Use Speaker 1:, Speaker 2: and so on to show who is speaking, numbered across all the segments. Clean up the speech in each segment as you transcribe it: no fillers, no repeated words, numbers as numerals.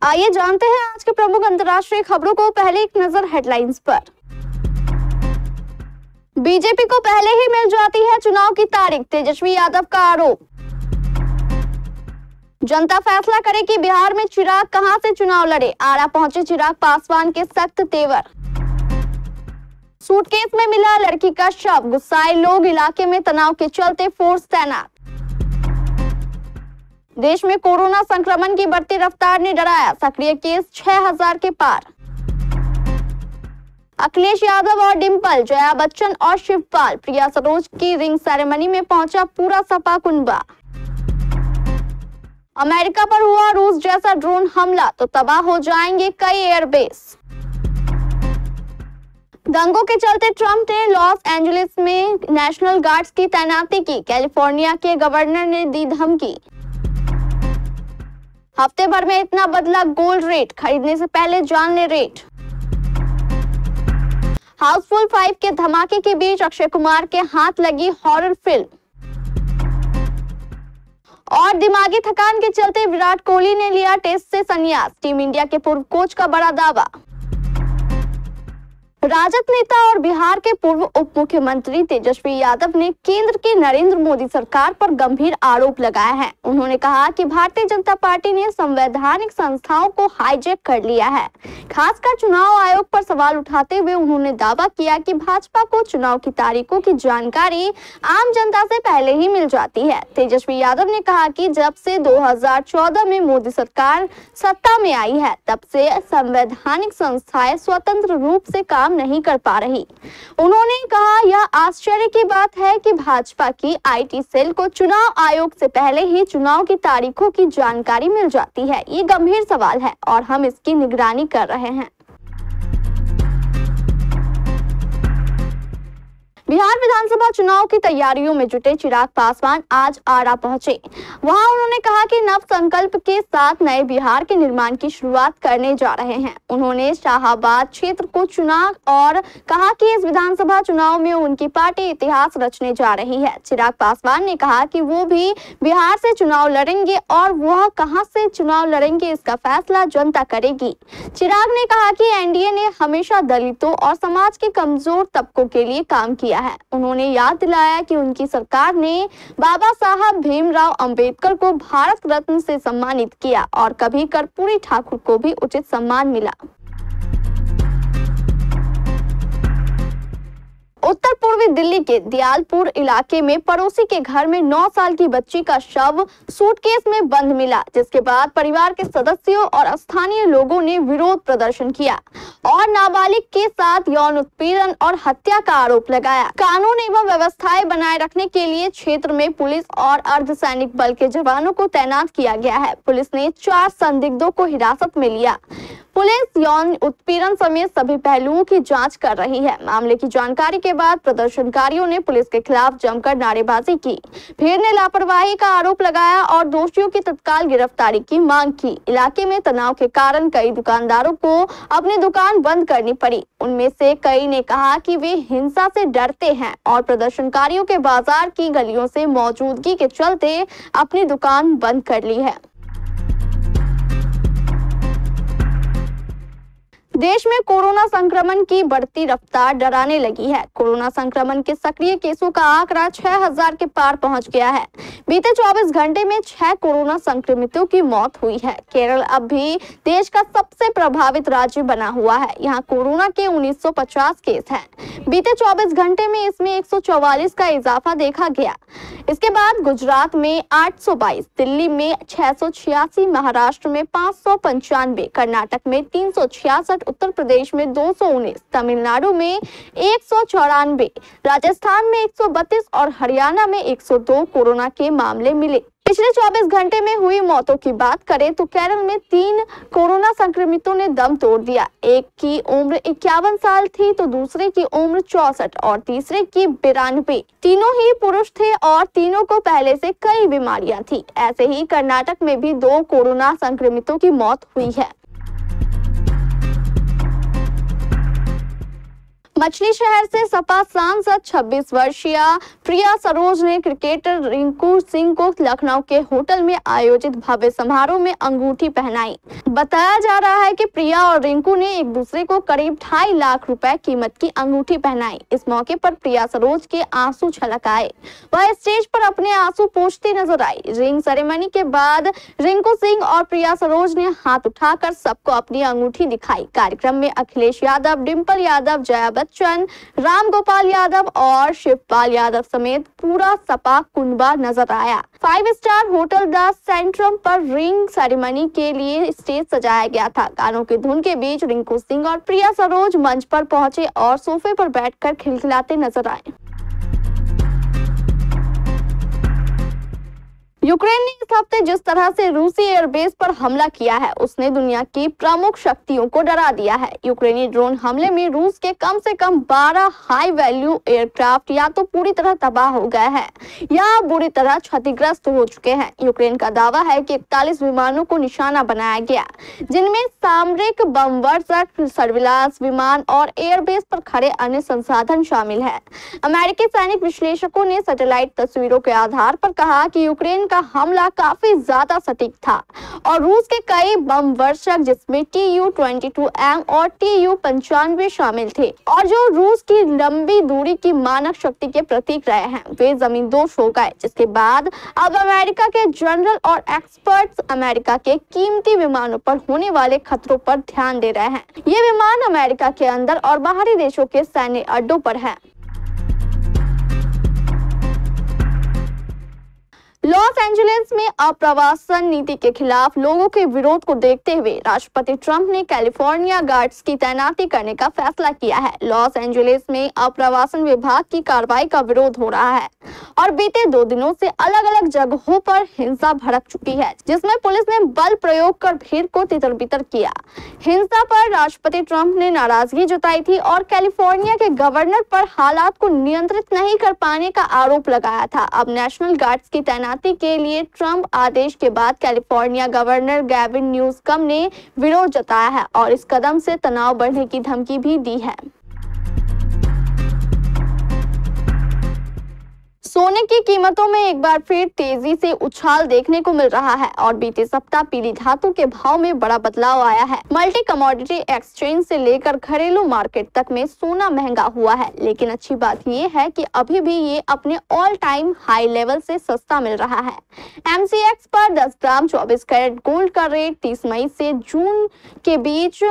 Speaker 1: आइए जानते हैं आज के प्रमुख अंतर्राष्ट्रीय खबरों को। पहले एक नजर हेडलाइंस पर। बीजेपी को पहले ही मिल जाती है चुनाव की तारीख, तेजस्वी यादव का आरोप। जनता फैसला करे कि बिहार में चिराग कहां से चुनाव लड़े, आरा पहुंचे चिराग पासवान के सख्त तेवर। सूटकेस में मिला लड़की का शव, गुस्साए लोग, इलाके में तनाव के चलते फोर्स तैनात। देश में कोरोना संक्रमण की बढ़ती रफ्तार ने डराया, सक्रिय केस 6000 के पार। अखिलेश यादव और डिंपल, जया बच्चन और शिवपाल, प्रिया सरोज की रिंग सेरेमनी में पहुंचा पूरा सपा कुनबा। अमेरिका पर हुआ रूस जैसा ड्रोन हमला तो तबाह हो जाएंगे कई एयरबेस। दंगों के चलते ट्रंप ने लॉस एंजलिस में नेशनल गार्ड्स की तैनाती की, कैलिफोर्निया के गवर्नर ने दी धमकी। हफ्ते भर में इतना बदला गोल्ड रेट, खरीदने से पहले जान ले रेट। हाउसफुल 5 के धमाके के बीच अक्षय कुमार के हाथ लगी हॉरर फिल्म। और दिमागी थकान के चलते विराट कोहली ने लिया टेस्ट से संन्यास, टीम इंडिया के पूर्व कोच का बड़ा दावा। राजद नेता और बिहार के पूर्व उप मुख्यमंत्री तेजस्वी यादव ने केंद्र की नरेंद्र मोदी सरकार पर गंभीर आरोप लगाया है। उन्होंने कहा कि भारतीय जनता पार्टी ने संवैधानिक संस्थाओं को हाईजैक कर लिया है। खासकर चुनाव आयोग पर सवाल उठाते हुए उन्होंने दावा किया कि भाजपा को चुनाव की तारीखों की जानकारी आम जनता से पहले ही मिल जाती है। तेजस्वी यादव ने कहा कि जब से 2014 में मोदी सरकार सत्ता में आई है, तब से संवैधानिक संस्थाएं स्वतंत्र रूप से काम नहीं कर पा रही। उन्होंने कहा, यह आश्चर्य की बात है कि भाजपा की आईटी सेल को चुनाव आयोग से पहले ही चुनाव की तारीखों की जानकारी मिल जाती है। ये गंभीर सवाल है और हम इसकी निगरानी कर रहे हैं। बिहार विधानसभा चुनाव की तैयारियों में जुटे चिराग पासवान आज आरा पहुंचे। वहां उन्होंने कहा कि नव संकल्प के साथ नए बिहार के निर्माण की शुरुआत करने जा रहे हैं। उन्होंने शाहाबाद क्षेत्र को चुना और कहा कि इस विधानसभा चुनाव में उनकी पार्टी इतिहास रचने जा रही है। चिराग पासवान ने कहा कि वो भी बिहार से चुनाव लड़ेंगे और वह कहां से चुनाव लड़ेंगे इसका फैसला जनता करेगी। चिराग ने कहा कि एनडीए ने हमेशा दलितों और समाज के कमजोर तबकों के लिए काम किया है। उन्होंने याद दिलाया कि उनकी सरकार ने बाबा साहब भीमराव अंबेडकर को भारत रत्न से सम्मानित किया और कभी कर्पूरी ठाकुर को भी उचित सम्मान मिला। उत्तर पूर्वी दिल्ली के दियालपुर इलाके में पड़ोसी के घर में 9 साल की बच्ची का शव सूटकेस में बंद मिला, जिसके बाद परिवार के सदस्यों और स्थानीय लोगों ने विरोध प्रदर्शन किया और नाबालिग के साथ यौन उत्पीड़न और हत्या का आरोप लगाया। कानून एवं व्यवस्थाएं बनाए रखने के लिए क्षेत्र में पुलिस और अर्धसैनिक बल के जवानों को तैनात किया गया है। पुलिस ने 4 संदिग्धों को हिरासत में लिया। पुलिस यौन उत्पीड़न समेत सभी पहलुओं की जांच कर रही है। मामले की जानकारी के बाद प्रदर्शनकारियों ने पुलिस के खिलाफ जमकर नारेबाजी की। भीड़ ने लापरवाही का आरोप लगाया और दोषियों की तत्काल गिरफ्तारी की मांग की। इलाके में तनाव के कारण कई दुकानदारों को अपनी दुकान बंद करनी पड़ी। उनमें से कई ने कहा कि वे हिंसा से डरते हैं और प्रदर्शनकारियों के बाजार की गलियों से मौजूदगी के चलते अपनी दुकान बंद कर ली है। देश में कोरोना संक्रमण की बढ़ती रफ्तार डराने लगी है। कोरोना संक्रमण के सक्रिय केसों का आंकड़ा 6000 के पार पहुंच गया है। बीते 24 घंटे में 6 कोरोना संक्रमितों की मौत हुई है। केरल अब भी देश का सबसे प्रभावित राज्य बना हुआ है। यहाँ कोरोना के 1950 केस हैं। बीते 24 घंटे में इसमें 144 का इजाफा देखा गया। इसके बाद गुजरात में 822, दिल्ली में 686, महाराष्ट्र में 595, कर्नाटक में 366, उत्तर प्रदेश में 219, तमिलनाडु में 194, राजस्थान में 132 और हरियाणा में 102 कोरोना के मामले मिले। पिछले 24 घंटे में हुई मौतों की बात करें तो केरल में 3 कोरोना संक्रमितों ने दम तोड़ दिया। एक की उम्र 51 साल थी तो दूसरे की उम्र 64 और तीसरे की 92। तीनों ही पुरुष थे और तीनों को पहले से कई बीमारियां थी। ऐसे ही कर्नाटक में भी 2 कोरोना संक्रमितों की मौत हुई है। मछली शहर से सपा सांसद 26 वर्षीय प्रिया सरोज ने क्रिकेटर रिंकू सिंह को लखनऊ के होटल में आयोजित भव्य समारोह में अंगूठी पहनाई। बताया जा रहा है कि प्रिया और रिंकू ने एक दूसरे को करीब 2.5 लाख रुपए कीमत की अंगूठी पहनाई। इस मौके पर प्रिया सरोज के आंसू छलक आए। वह स्टेज पर अपने आंसू पोंछती नजर आई। रिंग सेरेमनी के बाद रिंकू सिंह और प्रिया सरोज ने हाथ उठाकर सबको अपनी अंगूठी दिखाई। कार्यक्रम में अखिलेश यादव, डिंपल यादव, जया बच्चन, राम गोपाल यादव और शिवपाल यादव समेत पूरा सपा कुनबा नजर आया। 5 स्टार होटल द सेंट्रम पर रिंग सेरेमनी के लिए स्टेज सजाया गया था। गानों की धुन के बीच रिंकू सिंह और प्रिया सरोज मंच पर पहुंचे और सोफे पर बैठकर खिलखिलाते नजर आए। यूक्रेन ने इस हफ्ते जिस तरह से रूसी एयरबेस पर हमला किया है, उसने दुनिया की प्रमुख शक्तियों को डरा दिया है। यूक्रेनी ड्रोन हमले में रूस के कम से कम 12 हाई वैल्यू एयरक्राफ्ट या तो पूरी तरह तबाह हो गए हैं या बुरी तरह क्षतिग्रस्त हो चुके हैं। यूक्रेन का दावा है कि 41 विमानों को निशाना बनाया गया, जिनमें सामरिक बमवर्षक, सर्विलांस विमान और एयरबेस पर खड़े अन्य संसाधन शामिल है। अमेरिकी सैनिक विश्लेषकों ने सैटेलाइट तस्वीरों के आधार पर कहा कि यूक्रेन का हमला काफी ज्यादा सटीक था और रूस के कई बम वर्षक, जिसमें Tu-22M और Tu-95 शामिल थे और जो रूस की लंबी दूरी की मानक शक्ति के प्रतीक रहे हैं, वे जमींदोज हो गए। जिसके बाद अब अमेरिका के जनरल और एक्सपर्ट्स अमेरिका के कीमती विमानों पर होने वाले खतरों पर ध्यान दे रहे हैं। ये विमान अमेरिका के अंदर और बाहरी देशों के सैन्य अड्डों पर हैं। लॉस एंजलिस में अप्रवासन नीति के खिलाफ लोगों के विरोध को देखते हुए राष्ट्रपति ट्रंप ने कैलिफोर्निया गार्ड्स की तैनाती करने का फैसला किया है। लॉस एंजलिस में अप्रवासन विभाग की कार्रवाई का विरोध हो रहा है और बीते 2 दिनों से अलग अलग जगहों पर हिंसा भड़क चुकी है, जिसमें पुलिस ने बल प्रयोग कर भीड़ को तितर-बितर किया। हिंसा पर राष्ट्रपति ट्रंप ने नाराजगी जताई थी और कैलिफोर्निया के गवर्नर पर हालात को नियंत्रित नहीं कर पाने का आरोप लगाया था। अब नेशनल गार्ड्स की तैनाती के लिए ट्रंप आदेश के बाद कैलिफोर्निया गवर्नर गैविन न्यूसम ने विरोध जताया है और इस कदम से तनाव बढ़ने की धमकी भी दी है। सोने की कीमतों में एक बार फिर तेजी से उछाल देखने को मिल रहा है और बीते सप्ताह पीली धातु के भाव में बड़ा बदलाव आया है। मल्टी कमोडिटी एक्सचेंज से लेकर घरेलू मार्केट तक में सोना महंगा हुआ है, लेकिन अच्छी बात ये है कि अभी भी ये अपने ऑल टाइम हाई लेवल से सस्ता मिल रहा है। MCX पर 10 ग्राम 24 कैरेट गोल्ड का रेट 30 मई से जून के बीच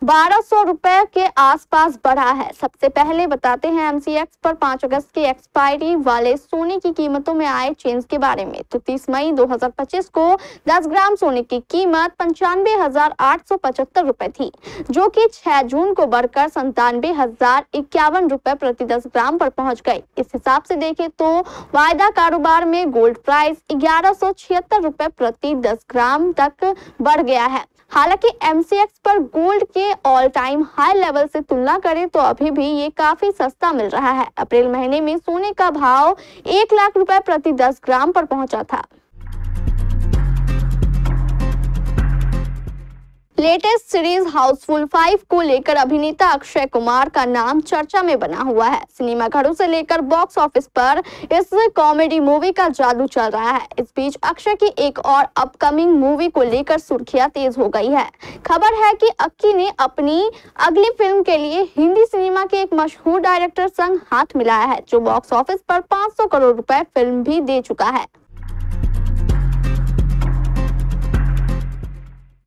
Speaker 1: 1200 रुपए के आसपास बढ़ा है। सबसे पहले बताते हैं MCX पर 5 अगस्त की एक्सपायरी वाले सोने की कीमतों में आए चेंज के बारे में। तो 30 मई 2025 को 10 ग्राम सोने की कीमत 95,875 रुपए थी, जो कि 6 जून को बढ़कर 97,051 रुपए प्रति 10 ग्राम पर पहुंच गई। इस हिसाब से देखें तो वायदा कारोबार में गोल्ड प्राइस 1176 रुपए प्रति 10 ग्राम तक बढ़ गया है। हालांकि MCX पर गोल्ड के ऑल टाइम हाई लेवल से तुलना करें तो अभी भी ये काफी सस्ता मिल रहा है। अप्रैल महीने में सोने का भाव 1 लाख रुपए प्रति 10 ग्राम पर पहुंचा था। लेटेस्ट सीरीज हाउसफुल 5 को लेकर अभिनेता अक्षय कुमार का नाम चर्चा में बना हुआ है। सिनेमाघरों से लेकर बॉक्स ऑफिस पर इस कॉमेडी मूवी का जादू चल रहा है। इस बीच अक्षय की एक और अपकमिंग मूवी को लेकर सुर्खियां तेज हो गई है। खबर है कि अक्की ने अपनी अगली फिल्म के लिए हिंदी सिनेमा के एक मशहूर डायरेक्टर संग हाथ मिलाया है, जो बॉक्स ऑफिस पर 500 करोड़ रुपए फिल्म भी दे चुका है।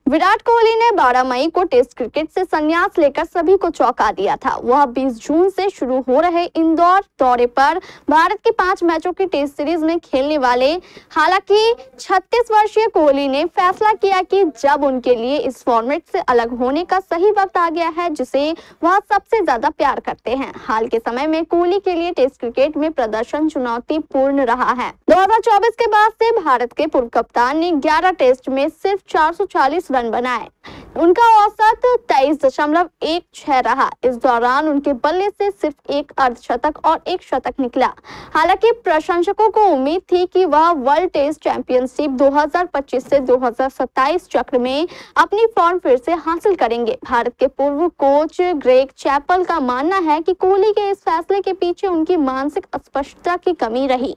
Speaker 1: विराट कोहली ने 12 मई को टेस्ट क्रिकेट से संन्यास लेकर सभी को चौंका दिया था। वह 20 जून से शुरू हो रहे इंदौर दौरे पर भारत की 5 मैचों की टेस्ट सीरीज में खेलने वाले। हालांकि 36 वर्षीय कोहली ने फैसला किया कि जब उनके लिए इस फॉर्मेट से अलग होने का सही वक्त आ गया है, जिसे वह सबसे ज्यादा प्यार करते हैं। हाल के समय में कोहली के लिए टेस्ट क्रिकेट में प्रदर्शन चुनौतीपूर्ण रहा है। 2024 के बाद से भारत के पूर्व कप्तान ने 11 टेस्ट में सिर्फ 440 रन बनाए, उनका औसत 23.16 रहा। इस दौरान उनके बल्ले से सिर्फ एक अर्धशतक और एक शतक निकला। हालांकि प्रशंसकों को उम्मीद थी कि वह वर्ल्ड टेस्ट चैंपियनशिप 2025 से 2027 चक्र में अपनी फॉर्म फिर से हासिल करेंगे। भारत के पूर्व कोच ग्रेग चैपल का मानना है कि कोहली के इस फैसले के पीछे उनकी मानसिक स्पष्टता की कमी रही।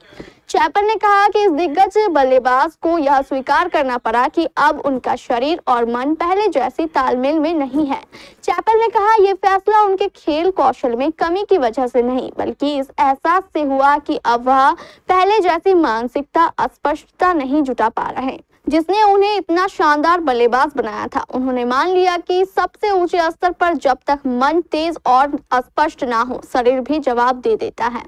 Speaker 1: चैपल ने कहा कि इस दिग्गज बल्लेबाज को यह स्वीकार करना पड़ा कि अब उनका शरीर और मन पहले जैसी तालमेल में नहीं है। चैपल ने कहा यह फैसला उनके खेल कौशल में कमी की वजह से नहीं, बल्कि इस एहसास से हुआ कि अब वह पहले जैसी मानसिकता स्पष्टता नहीं जुटा पा रहे जिसने उन्हें इतना शानदार बल्लेबाज बनाया था। उन्होंने मान लिया कि सबसे ऊंचे स्तर पर जब तक मन तेज और स्पष्ट ना हो, शरीर भी जवाब दे देता है।